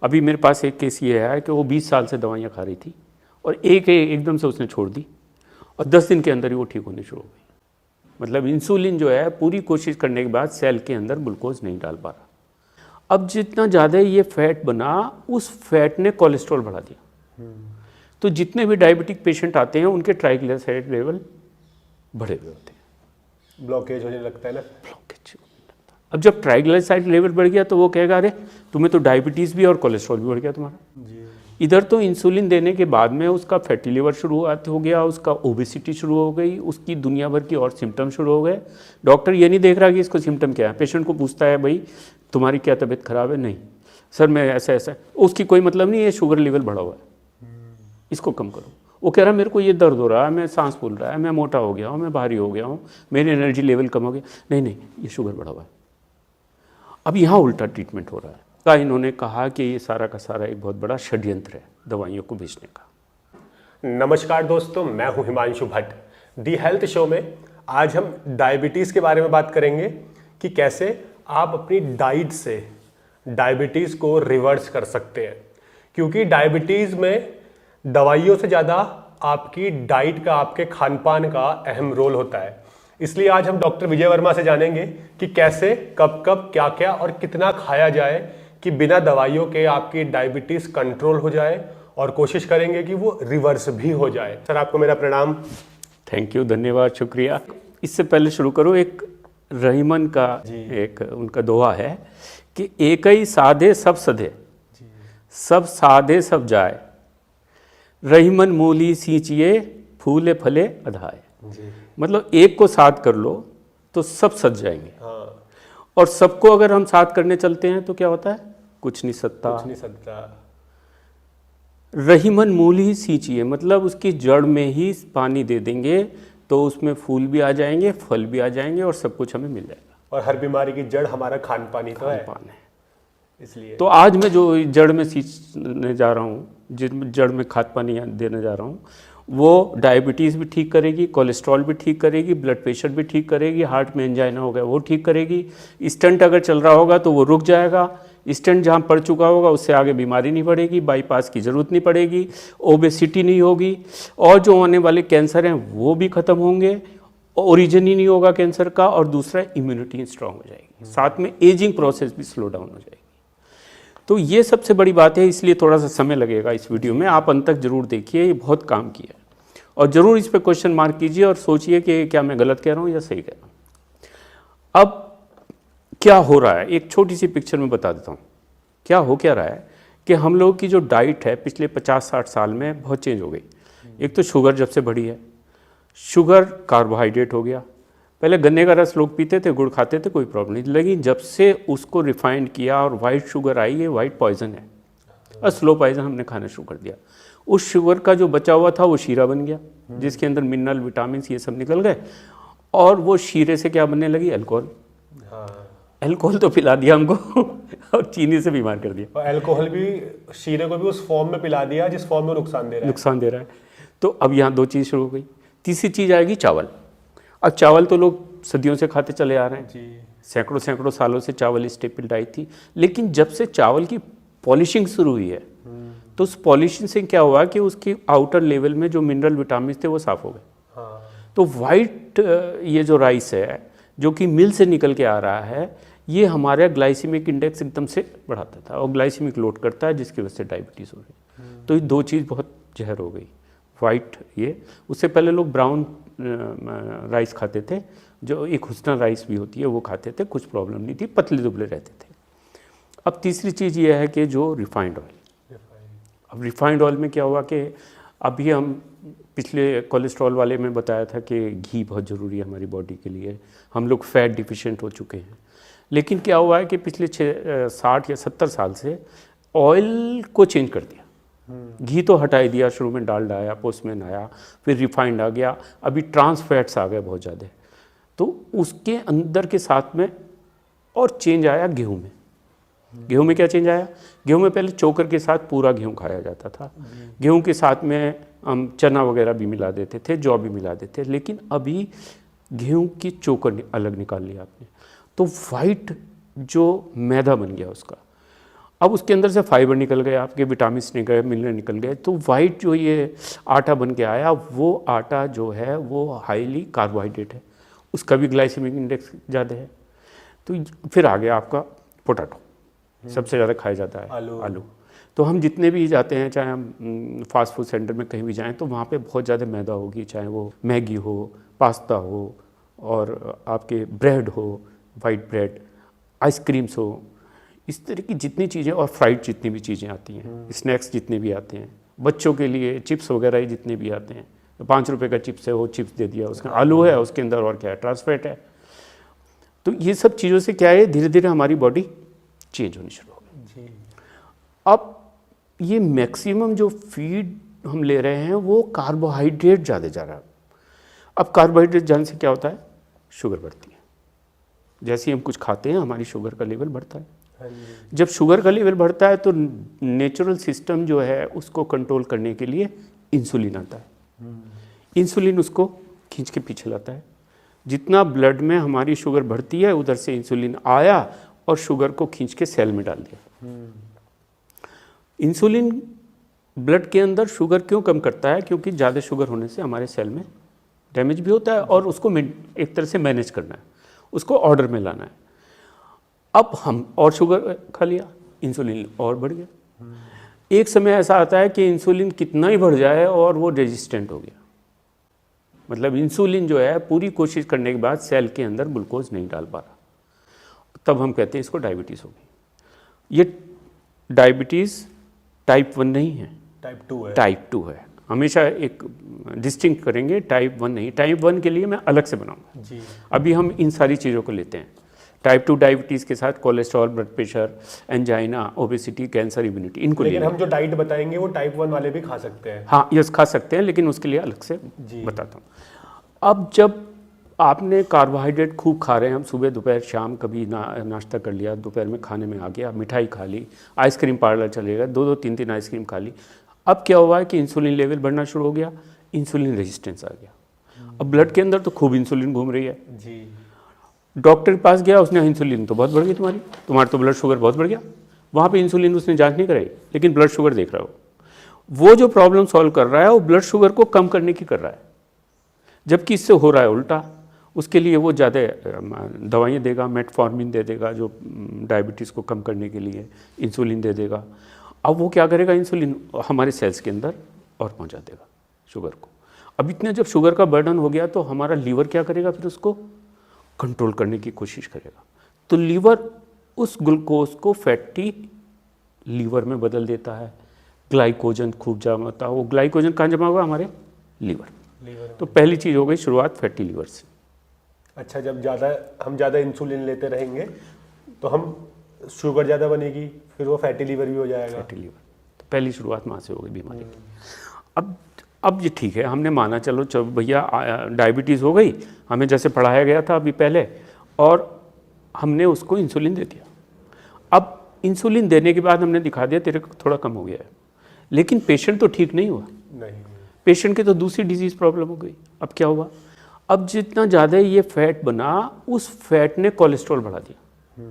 अभी मेरे पास एक केस ये है कि वो 20 साल से दवाइयाँ खा रही थी और एकदम से उसने छोड़ दी और 10 दिन के अंदर ही वो ठीक होने शुरू हो गई। मतलब इंसुलिन जो है पूरी कोशिश करने के बाद सेल के अंदर ग्लूकोज नहीं डाल पा रहा। अब जितना ज़्यादा ये फैट बना उस फैट ने कोलेस्ट्रॉल बढ़ा दिया। तो जितने भी डायबिटिक पेशेंट आते हैं उनके ट्राइग्लिसराइड लेवल बढ़े हुए होते हैं, ब्लॉकेज होने लगता है ना। ब्लॉकेज। अब जब ट्राइग्लिसराइड लेवल बढ़ गया तो वो कहेगा अरे तुम्हें तो डायबिटीज़ भी और कोलेस्ट्रॉल भी बढ़ गया तुम्हारा जी। इधर तो इंसुलिन देने के बाद में उसका फैटी लिवर शुरुआत हो गया, उसका ओबेसिटी शुरू हो गई, उसकी दुनिया भर की और सिम्टम शुरू हो गए। डॉक्टर ये नहीं देख रहा कि इसको सिम्टम क्या है। पेशेंट को पूछता है भाई तुम्हारी क्या तबीयत खराब है? नहीं सर मैं ऐसा ऐसा। उसकी कोई मतलब नहीं है, शुगर लेवल बढ़ा हुआ है, इसको कम करो। वो कह रहा है मेरे को ये दर्द हो रहा है, मैं सांस फूल रहा है, मैं मोटा हो गया हूँ, मैं भारी हो गया हूँ, मेरी एनर्जी लेवल कम हो गया। नहीं नहीं ये शुगर बढ़ा हुआ है। अब यहाँ उल्टा ट्रीटमेंट हो रहा है। का इन्होंने कहा कि ये सारा का सारा एक बहुत बड़ा षड्यंत्र है दवाइयों को बेचने का। नमस्कार दोस्तों, मैं हूं Himanshu Bhatt. The health show में आज हम डायबिटीज़ के बारे में बात करेंगे कि कैसे आप अपनी डाइट से डायबिटीज़ को रिवर्स कर सकते हैं। क्योंकि डायबिटीज़ में दवाइयों से ज़्यादा आपकी डाइट का, आपके खान पान का अहम रोल होता है। इसलिए आज हम डॉक्टर विजय वर्मा से जानेंगे कि कैसे, कब कब, क्या क्या और कितना खाया जाए कि बिना दवाइयों के आपकी डायबिटीज़ कंट्रोल हो जाए, और कोशिश करेंगे कि वो रिवर्स भी हो जाए। सर आपको मेरा प्रणाम। थैंक यू, धन्यवाद, शुक्रिया। इससे पहले शुरू करो, एक रहीमन का एक उनका दोहा है कि एक ही साधे सब सधे, सब साधे सब जाए, रहीमन मूली सींचिए, फूले फले अधाए। मतलब एक को साथ कर लो तो सब सज जाएंगे। हाँ। और सबको अगर हम साथ करने चलते हैं तो क्या होता है? कुछ नहीं सत्ता। कुछ नहीं सकता। रहीमन मूली सींचिए मतलब उसकी जड़ में ही पानी दे देंगे तो उसमें फूल भी आ जाएंगे, फल भी आ जाएंगे और सब कुछ हमें मिल जाएगा। और हर बीमारी की जड़ हमारा खान पान ही तो है। पान है। इसलिए तो आज मैं जो जड़ में सींचने जा रहा हूँ, जिस जड़ में खाद पानी देने जा रहा हूँ, वो डायबिटीज़ भी ठीक करेगी, कोलेस्ट्रॉल भी ठीक करेगी, ब्लड प्रेशर भी ठीक करेगी, हार्ट में एंजाइना हो गया वो ठीक करेगी, स्टंट अगर चल रहा होगा तो वो रुक जाएगा, स्टंट जहाँ पड़ चुका होगा उससे आगे बीमारी नहीं बढ़ेगी, बाईपास की ज़रूरत नहीं पड़ेगी, ओबेसिटी नहीं होगी, और जो आने वाले कैंसर हैं वो भी ख़त्म होंगे, ओरिजिन ही नहीं होगा कैंसर का, और दूसरा इम्यूनिटी स्ट्रांग हो जाएगी, साथ में एजिंग प्रोसेस भी स्लो डाउन हो जाएगी। तो ये सबसे बड़ी बात है, इसलिए थोड़ा सा समय लगेगा इस वीडियो में, आप अंत तक जरूर देखिए, ये बहुत काम किया है। और ज़रूर इस पर क्वेश्चन मार्क कीजिए और सोचिए कि क्या मैं गलत कह रहा हूँ या सही कह रहा हूँ। अब क्या हो रहा है, एक छोटी सी पिक्चर में बता देता हूँ क्या रहा है कि हम लोग की जो डाइट है पिछले 50-60 साल में बहुत चेंज हो गई। एक तो शुगर जब से बढ़ी है, शुगर कार्बोहाइड्रेट हो गया। पहले गन्ने का रस लोग पीते थे, गुड़ खाते थे, कोई प्रॉब्लम नहीं, लेकिन जब से उसको रिफाइंड किया और वाइट शुगर आई, ये वाइट पॉइजन है और स्लो पॉइजन हमने खाना शुरू कर दिया। उस शुगर का जो बचा हुआ था वो शीरा बन गया, जिसके अंदर मिनरल, विटामिन ये सब निकल गए, और वो शीरे से क्या बनने लगी? अल्कोहल। अल्कोहल तो पिला दिया हमको और चीनी से बीमार कर दिया। और अल्कोहल भी शीरे को भी उस फॉर्म में पिला दिया जिस फॉर्म में नुकसान दे रहा है। तो अब यहाँ दो चीज़ शुरू हो गई। तीसरी चीज़ आएगी चावल। अब चावल तो लोग सदियों से खाते चले आ रहे हैं जी। सैकड़ों सालों से चावल स्टेपल डाइट थी, लेकिन जब से चावल की पॉलिशिंग शुरू हुई है तो उस पॉलिशिंग से क्या हुआ कि उसकी आउटर लेवल में जो मिनरल विटामिन थे वो साफ हो गए। तो वाइट ये जो राइस है जो कि मिल से निकल के आ रहा है, ये हमारा ग्लाइसीमिक इंडेक्स एकदम से बढ़ाता था और ग्लाइसीमिक लोड करता है, जिसकी वजह से डायबिटीज़ हो रही। तो ये दो चीज़ बहुत जहर हो गई। वाइट ये, उससे पहले लोग ब्राउन राइस खाते थे, जो एक हुस्ना राइस भी होती है वो खाते थे, कुछ प्रॉब्लम नहीं थी, पतले दुबले रहते थे। अब तीसरी चीज़ ये है कि जो रिफाइंड ऑयल। अब रिफाइंड ऑयल में क्या हुआ कि अभी हम पिछले कोलेस्ट्रॉल वाले में बताया था कि घी बहुत ज़रूरी है हमारी बॉडी के लिए, हम लोग फैट डिफिशिएंट हो चुके हैं। लेकिन क्या हुआ है कि पिछले 60 या 70 साल से ऑयल को चेंज कर दिया। घी तो हटा ही दिया, शुरू में डालडा आया, पोस्टमैन आया, फिर रिफाइंड आ गया, अभी ट्रांस फैट्स आ गए बहुत ज़्यादा। तो उसके अंदर के साथ में और चेंज आया गेहूँ में। गेहूँ में क्या चेंज आया? गेहूँ में पहले चोकर के साथ पूरा गेहूँ खाया जाता था, गेहूँ के साथ में हम चना वगैरह भी मिला देते थे, जौ भी मिला देते थे, लेकिन अभी गेहूँ की चोकर अलग निकाल लिया आपने, तो वाइट जो मैदा बन गया उसका। अब उसके अंदर से फाइबर निकल गए, आपके विटामिन निकल गए, मिनरल निकल गए, तो वाइट जो ये आटा बन के आया वो आटा जो है वो हाईली कार्बोहाइड्रेट है, उसका भी ग्लाइसेमिक इंडेक्स ज़्यादा है। तो फिर आ गया आपका पोटैटो, सबसे ज़्यादा खाया जाता है आलू। तो हम जितने भी जाते हैं, चाहे हम फास्ट फूड सेंटर में कहीं भी जाएं, तो वहाँ पे बहुत ज़्यादा मैदा होगी, चाहे वो मैगी हो, पास्ता हो, और आपके ब्रेड हो, वाइट ब्रेड, आइसक्रीम्स हो, इस तरह की जितनी चीज़ें, और फ्राइड जितनी भी चीज़ें आती हैं, स्नैक्स जितने भी आते हैं, बच्चों के लिए चिप्स वगैरह जितने भी आते हैं, 5 रुपए का चिप्स है, वो चिप्स दे दिया, उसका आलू है, उसके अंदर और क्या है, ट्रांसफैट है। तो ये सब चीज़ों से क्या है, धीरे धीरे हमारी बॉडी चेंज होनी शुरू हो गई। अब ये मैक्सिमम जो फीड हम ले रहे हैं वो कार्बोहाइड्रेट ज़्यादा जा रहा है। अब कार्बोहाइड्रेट जाने से क्या होता है, शुगर बढ़ती है। जैसे ही हम कुछ खाते हैं हमारी शुगर का लेवल बढ़ता है। जब शुगर का लेवल बढ़ता है तो नेचुरल सिस्टम जो है उसको कंट्रोल करने के लिए इंसुलिन आता है। इंसुलिन उसको खींच के पीछे लाता है। जितना ब्लड में हमारी शुगर बढ़ती है उधर से इंसुलिन आया और शुगर को खींच के सेल में डाल दिया। इंसुलिन ब्लड के अंदर शुगर क्यों कम करता है, क्योंकि ज़्यादा शुगर होने से हमारे सेल में डैमेज भी होता है और उसको एक तरह से मैनेज करना है, उसको ऑर्डर में लाना है। अब हम और शुगर खा लिया, इंसुलिन और बढ़ गया। एक समय ऐसा आता है कि इंसुलिन कितना ही बढ़ जाए और वो रेजिस्टेंट हो गया, मतलब इंसुलिन जो है पूरी कोशिश करने के बाद सेल के अंदर ग्लूकोज नहीं डाल पा रहा, तब हम कहते हैं इसको डायबिटीज़ हो गई। ये डायबिटीज़ टाइप 1 नहीं है, टाइप 2 है। हमेशा एक डिस्टिंक्ट करेंगे, टाइप 1 नहीं। टाइप 1 के लिए मैं अलग से बनाऊंगा। अभी हम इन सारी चीज़ों को लेते हैं। टाइप 2 डायबिटीज़ के साथ cholesterol, blood pressure, angina, obesity, cancer, immunity, इनको लेकिन हम जो डाइट बताएंगे वो टाइप 1 वाले भी खा सकते हैं। हाँ, यस खा सकते हैं, लेकिन उसके लिए अलग से बताता हूँ। अब जब आपने कार्बोहाइड्रेट खूब खा रहे हैं, हम सुबह दोपहर शाम कभी नाश्ता कर लिया, दोपहर में खाने में आ गया, मिठाई खा ली, आइसक्रीम पार्लर चले गए, 2-2 3-3 आइसक्रीम खा ली। अब क्या हुआ है कि इंसुलिन लेवल बढ़ना शुरू हो गया, इंसुलिन रेजिस्टेंस आ गया। अब ब्लड के अंदर तो खूब इंसुलिन घूम रही है जी। डॉक्टर के पास गया, उसने इंसुलिन तो बहुत बढ़ गई तुम्हारा तो ब्लड शुगर बहुत बढ़ गया। वहाँ पे इंसुलिन उसने जांच नहीं कराई, लेकिन ब्लड शुगर देख रहा हो। वो जो प्रॉब्लम सॉल्व कर रहा है वो ब्लड शुगर को कम करने की कर रहा है, जबकि इससे हो रहा है उल्टा। उसके लिए वो ज़्यादा दवाइयाँ देगा, मेटफॉर्मिन दे देगा जो डायबिटीज़ को कम करने के लिए, इंसुलिन दे देगा। अब वो क्या करेगा, इंसुलिन हमारे सेल्स के अंदर और पहुंचा देगा शुगर को। अब इतने जब शुगर का बर्डन हो गया तो हमारा लीवर क्या करेगा, फिर उसको कंट्रोल करने की कोशिश करेगा। तो लीवर उस ग्लूकोज को फैटी लीवर में बदल देता है, ग्लाइकोजन खूब जमा होता है। वो ग्लाइकोजन कहाँ जमा होगा, हमारे लीवर। तो पहली चीज़ हो गई शुरुआत फैटी लीवर से। अच्छा, जब हम ज़्यादा इंसुलिन लेते रहेंगे तो हम शुगर ज़्यादा बनेगी, फिर वो फैटी लीवर भी हो जाएगा। फैटी लीवर, तो पहली शुरुआत वहाँ से हो गई बीमारी की। अब ये ठीक है, हमने माना चलो भैया डायबिटीज़ हो गई, हमें जैसे पढ़ाया गया था अभी पहले, और हमने उसको इंसुलिन दे दिया। अब इंसुलिन देने के बाद हमने दिखा दिया तेरे को थोड़ा कम हो गया है, लेकिन पेशेंट तो ठीक नहीं हुआ। नहीं, पेशेंट के तो दूसरी डिजीज़ प्रॉब्लम हो गई। अब क्या हुआ, अब जितना ज़्यादा ये फैट बना, उस फैट ने कोलेस्ट्रॉल बढ़ा दिया।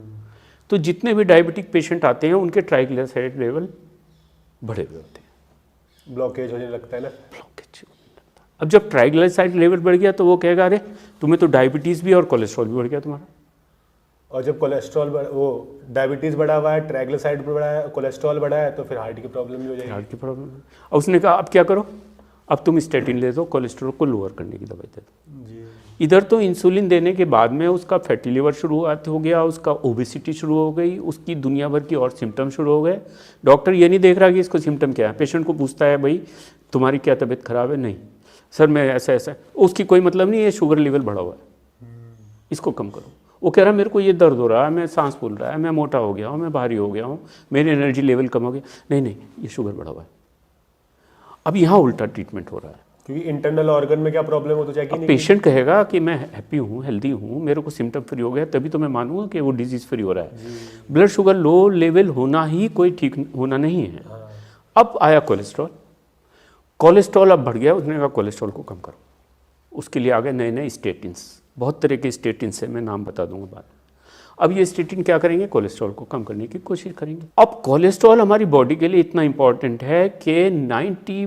तो जितने भी डायबिटिक पेशेंट आते हैं उनके ट्राइग्लिसराइड लेवल बढ़े हुए होते हैं, ब्लॉकेज होने लगता है ना। ब्लॉकेज। अब जब ट्राइग्लिसराइड लेवल बढ़ गया तो वो कहेगा अरे तुम्हें तो डायबिटीज़ भी और कोलेस्ट्रॉल भी बढ़ गया तुम्हारा। और जब कोलेस्ट्रॉल वो डायबिटीज़ बढ़ा हुआ है, ट्राइग्लिसराइड बढ़ा है, कोलेस्ट्रॉल बढ़ा है, तो फिर हार्ट की प्रॉब्लम भी हो जाएगी। हार्ट की प्रॉब्लम। और उसने कहा अब क्या करो, अब तुम स्टेटिन ले दो, कोलेस्ट्रॉल को लोअर करने की दवाई दे दो। इधर तो इंसुलिन देने के बाद में उसका फैटी लिवर शुरुआत हो गया, उसका ओबेसिटी शुरू हो गई, उसकी दुनिया भर की और सिम्टम शुरू हो गए। डॉक्टर ये नहीं देख रहा कि इसको सिम्टम क्या है, पेशेंट को पूछता है भाई तुम्हारी क्या तबीयत खराब है, नहीं सर मैं ऐसा ऐसा, उसकी कोई मतलब नहीं है, शुगर लेवल बढ़ा हुआ है, इसको कम करो। वो कह रहा है मेरे को ये दर्द हो रहा है, मैं सांस फूल रहा है, मैं मोटा हो गया हूँ, मैं भारी हो गया हूँ, मेरी एनर्जी लेवल कम हो गया, नहीं ये शुगर बढ़ा हुआ है। अब यहाँ उल्टा ट्रीटमेंट हो रहा है, क्योंकि इंटरनल ऑर्गन में क्या प्रॉब्लम हो तो जाएगी नहीं। पेशेंट कहेगा कि मैं हैप्पी हूँ, हेल्दी हूँ, मेरे को सिम्टम फ्री हो गया, तभी तो मैं मानूंगा कि वो डिजीज़ फ्री हो रहा है। ब्लड शुगर लो लेवल होना ही कोई ठीक होना नहीं है। अब आया कोलेस्ट्रॉल अब बढ़ गया, उसने कहा कोलेस्ट्रॉल को कम करो। उसके लिए आ गए नए नए स्टेटिन्स, बहुत तरह के स्टेटिन्स है, मैं नाम बता दूंगा बाद। अब ये स्टेटिन क्या करेंगे, कोलेस्ट्रॉल को कम करने की कोशिश करेंगे। अब कोलेस्ट्रॉल हमारी बॉडी के लिए इतना इंपॉर्टेंट है कि 90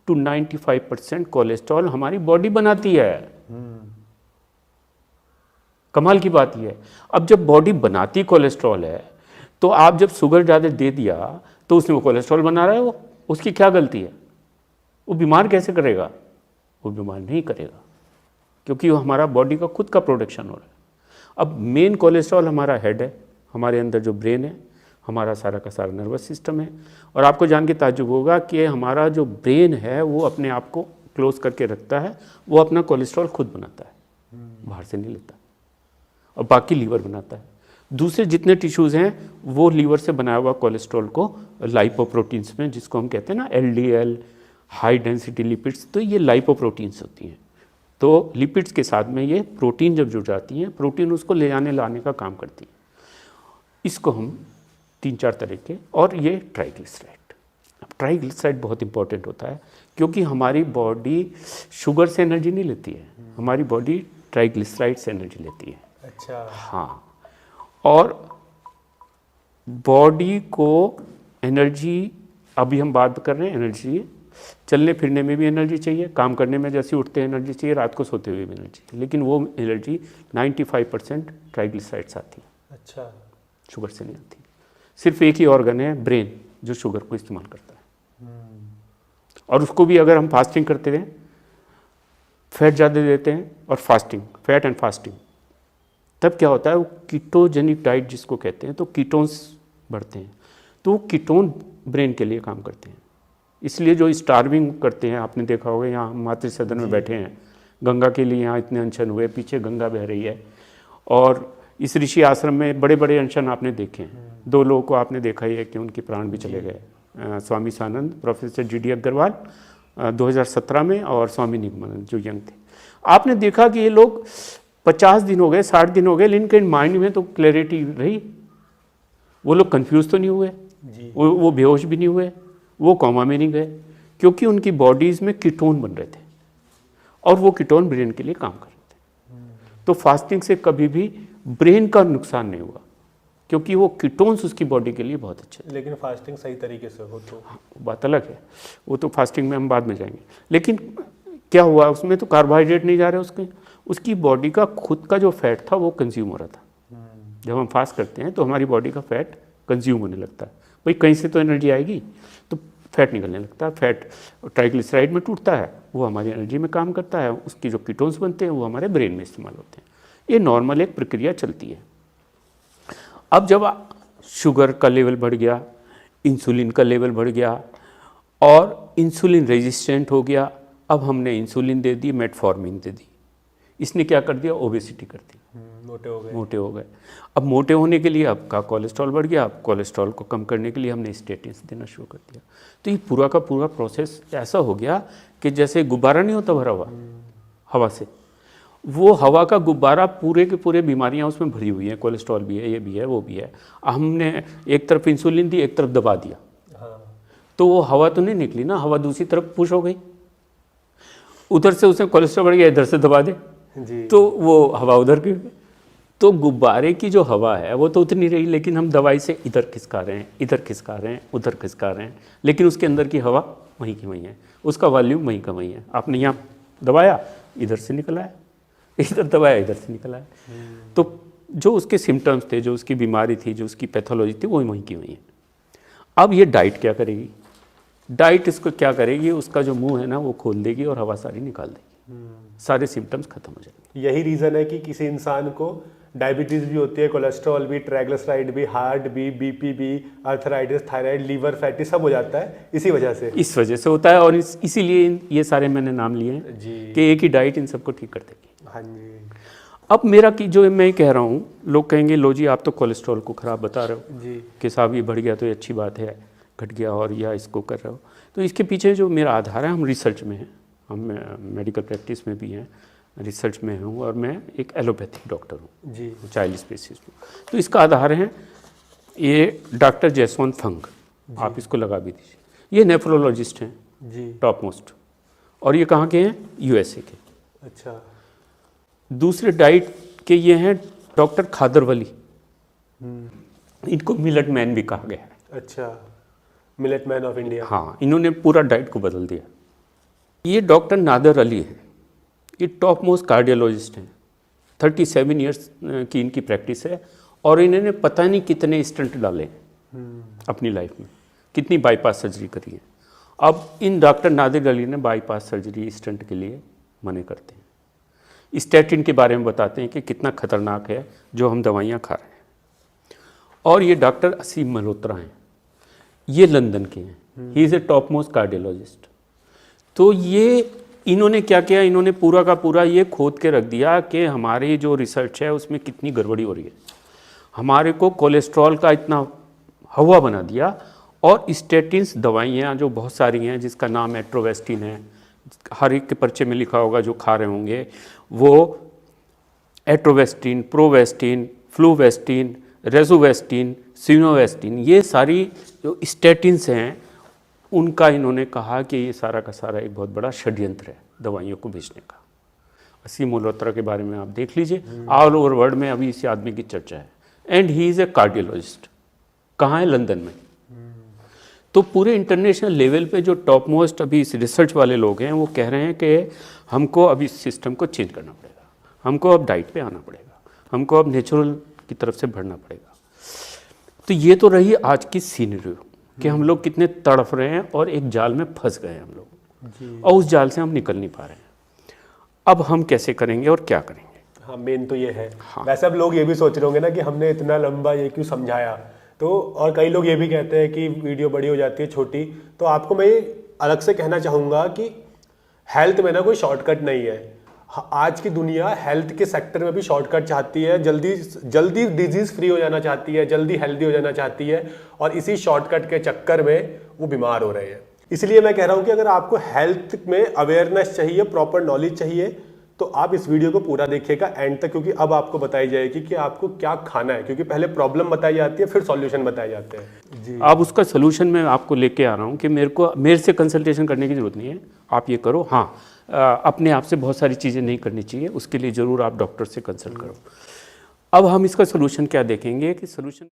to 95% कोलेस्ट्रॉल हमारी बॉडी बनाती है। कमाल की बात यह है, अब जब बॉडी बनाती कोलेस्ट्रॉल है तो आप जब शुगर ज़्यादा दे दिया तो उसने वो कोलेस्ट्रॉल बना रहा है, वो उसकी क्या गलती है? वो बीमार कैसे करेगा? वो बीमार नहीं करेगा क्योंकि वो हमारा बॉडी का खुद का प्रोडक्शन हो रहा है। अब मेन कोलेस्ट्रॉल हमारा हेड है, हमारे अंदर जो ब्रेन है, हमारा सारा का सारा नर्वस सिस्टम है। और आपको जान के ताज्जुब होगा कि हमारा जो ब्रेन है वो अपने आप को क्लोज करके रखता है, वो अपना कोलेस्ट्रॉल खुद बनाता है, बाहर से नहीं लेता। और बाकी लीवर बनाता है। दूसरे जितने टिश्यूज़ हैं वो लीवर से बनाया हुआ कोलेस्ट्रॉल को लाइपोप्रोटीन्स में, जिसको हम कहते हैं ना एलडीएल, हाई डेंसिटी लिपिड्स, तो ये लाइपोप्रोटीन्स होती हैं। तो लिपिड्स के साथ में ये प्रोटीन जब जुड़ जाती हैं, प्रोटीन उसको ले जाने लाने का काम करती है। इसको हम 3-4 तरह के, और ये ट्राइग्लिसराइड। अब ट्राइग्लिसराइड बहुत इंपॉर्टेंट होता है क्योंकि हमारी बॉडी शुगर से एनर्जी नहीं लेती है, हमारी बॉडी ट्राइग्लिसराइड से एनर्जी लेती है। अच्छा। हाँ, और बॉडी को एनर्जी, अभी हम बात कर रहे हैं एनर्जी, चलने फिरने में भी एनर्जी चाहिए, काम करने में जैसे उठते हैं एनर्जी चाहिए, रात को सोते हुए भी एनर्जी, लेकिन वो एनर्जी 95% ट्राइग्लिसराइड आती है। अच्छा। शुगर से नहीं आती। सिर्फ एक ही ऑर्गन है ब्रेन जो शुगर को इस्तेमाल करता है, और उसको भी अगर हम फास्टिंग करते हैं, फैट ज़्यादा देते हैं और फास्टिंग, फैट एंड फास्टिंग, तब क्या होता है, वो कीटोजेनिक डाइट जिसको कहते हैं, तो कीटोन्स बढ़ते हैं, तो वो कीटोन ब्रेन के लिए काम करते हैं। इसलिए जो स्टार्विंग करते हैं, आपने देखा होगा, यहाँ मातृ सदन में बैठे हैं, गंगा के लिए यहाँ इतने अनशन हुए, पीछे गंगा बह रही है, और इस ऋषि आश्रम में बड़े बड़े अनशन आपने देखे हैं। 2 लोगों को आपने देखा ही है कि उनके प्राण भी चले गए, स्वामी सानंद, प्रोफेसर GD अग्रवाल 2017 में, और स्वामी निगमानंद जो यंग थे। आपने देखा कि ये लोग 50 दिन हो गए, 60 दिन हो गए, लेकिन इनके माइंड में तो क्लैरिटी रही, वो लोग कंफ्यूज तो नहीं हुए, वो बेहोश भी नहीं हुए, वो कोमा में नहीं गए, क्योंकि उनकी बॉडीज़ में कीटोन बन रहे थे और वो कीटोन ब्रेन के लिए काम कर रहे थे। तो फास्टिंग से कभी भी ब्रेन का नुकसान नहीं हुआ क्योंकि वो कीटोन्स उसकी बॉडी के लिए बहुत अच्छे थे। लेकिन फास्टिंग सही तरीके से हो तो बात अलग है, वो तो फास्टिंग में हम बाद में जाएंगे। लेकिन क्या हुआ, उसमें तो कार्बोहाइड्रेट नहीं जा रहे, उसकी बॉडी का खुद का जो फैट था वो कंज्यूम हो रहा था। जब हम फास्ट करते हैं तो हमारी बॉडी का फैट कंज्यूम होने लगता है, भाई कहीं से तो एनर्जी आएगी, तो फैट निकलने लगता है, फैट ट्राइग्लिसराइड में टूटता है, वो हमारी एनर्जी में काम करता है, उसकी जो कीटोन्स बनते हैं वो हमारे ब्रेन में इस्तेमाल होते हैं। ये नॉर्मल एक प्रक्रिया चलती है। अब जब शुगर का लेवल बढ़ गया, इंसुलिन का लेवल बढ़ गया और इंसुलिन रेजिस्टेंट हो गया, अब हमने इंसुलिन दे दी, मेटफॉर्मिन दे दी, इसने क्या कर दिया, ओबेसिटी कर दी, मोटे हो गए। अब मोटे होने के लिए आपका कोलेस्ट्रॉल बढ़ गया, अब कोलेस्ट्रॉल को कम करने के लिए हमने स्टेटिन्स देना शुरू कर दिया। तो ये पूरा का पूरा प्रोसेस ऐसा हो गया कि जैसे गुब्बारा नहीं होता भरा हुआ हवा से, वो हवा का गुब्बारा पूरे के पूरे बीमारियां उसमें भरी हुई हैं, कोलेस्ट्रॉल भी है, ये भी है, वो भी है। हमने एक तरफ इंसुलिन दी, एक तरफ दबा दिया, तो वो हवा तो नहीं निकली ना, हवा दूसरी तरफ पुश हो गई, उधर से उसने कोलेस्ट्रॉल बढ़ गया, इधर से दबा दे जी। तो वो हवा उधर की, तो गुब्बारे की जो हवा है वो तो उतनी रही, लेकिन हम दवाई से इधर खिसका रहे हैं, इधर खिसका रहे हैं, उधर खिसका रहे हैं, लेकिन उसके अंदर की हवा वहीं की वहीं है, उसका वॉल्यूम वहीं का वहीं है। आपने यहाँ दबाया, इधर से निकला है, इधर दबाया, इधर से निकला है। तो जो उसके सिम्टम्स थे, जो उसकी बीमारी थी, जो उसकी पैथोलॉजी थी, वो वहीं की वहीं है। अब ये डाइट क्या करेगी, डाइट इसको क्या करेगी, उसका जो मुंह है ना वो खोल देगी और हवा सारी निकाल देगी, सारे सिम्टम्स खत्म हो जाएंगे। यही रीज़न है कि किसी इंसान को डायबिटीज़ भी होती है, कोलेस्ट्रॉल भी, ट्राइग्लिसराइड भी, हार्ट भी, बीपी भी, अर्थराइटिस, थायराइड, लीवर फैटी, सब हो जाता है इसी वजह से। इस वजह से होता है, और इसीलिए ये सारे मैंने नाम लिए हैं कि एक ही डाइट इन सबको ठीक कर देगी। हाँ जी। अब मेरा कि जो मैं कह रहा हूँ, लोग कहेंगे लो जी आप तो कोलेस्ट्रॉल को ख़राब बता रहे हो जी कि साहब ये बढ़ गया तो ये अच्छी बात है, घट गया और या इसको कर रहे हो। तो इसके पीछे जो मेरा आधार है, हम रिसर्च में हैं, हम मेडिकल प्रैक्टिस में भी हैं, रिसर्च में हूँ, और मैं एक एलोपैथिक डॉक्टर हूँ जी, चाइल्ड स्पेसिस्ट हूँ। तो इसका आधार है ये डॉक्टर जयसवंत फंग, आप इसको लगा भी दीजिए। ये नेफ्रोलॉजिस्ट हैं जी, टॉप मोस्ट, और ये कहाँ के हैं, USA के। अच्छा। दूसरे डाइट के ये हैं डॉक्टर खादरवली, इनको मिलेट मैन भी कहा गया है। अच्छा, मिलेट मैन ऑफ इंडिया। हाँ, इन्होंने पूरा डाइट को बदल दिया। ये डॉक्टर नादर अली है, ये टॉप मोस्ट कार्डियोलॉजिस्ट हैं। 37 ईयर्स की इनकी प्रैक्टिस है और इन्होंने पता नहीं कितने स्टंट डाले अपनी लाइफ में, कितनी बाईपास सर्जरी करी है। अब इन डॉक्टर नादिर अली ने बाईपास सर्जरी स्टंट के लिए मना करते हैं। स्टैटिन के बारे में बताते हैं कि कितना खतरनाक है जो हम दवाइयाँ खा रहे हैं। और ये डॉक्टर असीम मल्होत्रा हैं, ये लंदन के हैं, he is a top most cardiologist. तो ये इन्होंने क्या किया, इन्होंने पूरा का पूरा ये खोद के रख दिया कि हमारी जो रिसर्च है उसमें कितनी गड़बड़ी हो रही है। हमारे को कोलेस्ट्रॉल का इतना हवा बना दिया और स्टेटिन्स दवाइयाँ जो बहुत सारी हैं, जिसका नाम एट्रोवेस्टिन है, हर एक के पर्चे में लिखा होगा जो खा रहे होंगे, वो एट्रोवेस्टिन, प्रोवेस्टिन, फ्लूवेस्टिन, रेजोवेस्टिन, सिनोवेस्टिन, ये सारी जो स्टेटिन्स हैं उनका इन्होंने कहा कि ये सारा का सारा एक बहुत बड़ा षड्यंत्र है दवाइयों को बेचने का। असीम मल्होत्रा के बारे में आप देख लीजिए, ऑल ओवर वर्ल्ड में अभी इस आदमी की चर्चा है। And he is a cardiologist. कहाँ है? लंदन में। तो पूरे इंटरनेशनल लेवल पे जो टॉप मोस्ट अभी इस रिसर्च वाले लोग हैं वो कह रहे हैं कि हमको अब इस सिस्टम को चेंज करना पड़ेगा, हमको अब डाइट पे आना पड़ेगा, हमको अब नेचुरल की तरफ से बढ़ना पड़ेगा। तो ये तो रही आज की सीनरी कि हम लोग कितने तड़फ रहे हैं और एक जाल में फंस गए हम लोग, और उस जाल से हम निकल नहीं पा रहे हैं। अब हम कैसे करेंगे और क्या करेंगे? हाँ, मेन तो ये है। हाँ। वैसे अब लोग ये भी सोच रहे होंगे ना कि हमने इतना लंबा ये क्यों समझाया, तो और कई लोग ये भी कहते हैं कि वीडियो बड़ी हो जाती है छोटी। तो आपको मैं अलग से कहना चाहूँगा कि हेल्थ में ना कोई शॉर्टकट नहीं है। आज की दुनिया हेल्थ के सेक्टर में भी शॉर्टकट चाहती है, जल्दी डिजीज फ्री हो जाना चाहती है, जल्दी हेल्दी हो जाना चाहती है, और इसी शॉर्टकट के चक्कर में वो बीमार हो रहे हैं। इसलिए मैं कह रहा हूँ कि अगर आपको हेल्थ में अवेयरनेस चाहिए, प्रॉपर नॉलेज चाहिए, तो आप इस वीडियो को पूरा देखिएगा एंड तक, क्योंकि अब आपको बताई जाएगी कि आपको क्या खाना है। क्योंकि पहले प्रॉब्लम बताई जाती है, फिर सॉल्यूशन बताए जाते हैं जी। अब उसका सलूशन मैं आपको लेके आ रहा हूँ कि मेरे से कंसल्टेशन करने की ज़रूरत नहीं है, आप ये करो। हाँ, अपने आप से बहुत सारी चीज़ें नहीं करनी चाहिए, उसके लिए ज़रूर आप डॉक्टर से कंसल्ट करो। अब हम इसका सलूशन क्या देखेंगे कि सलूशन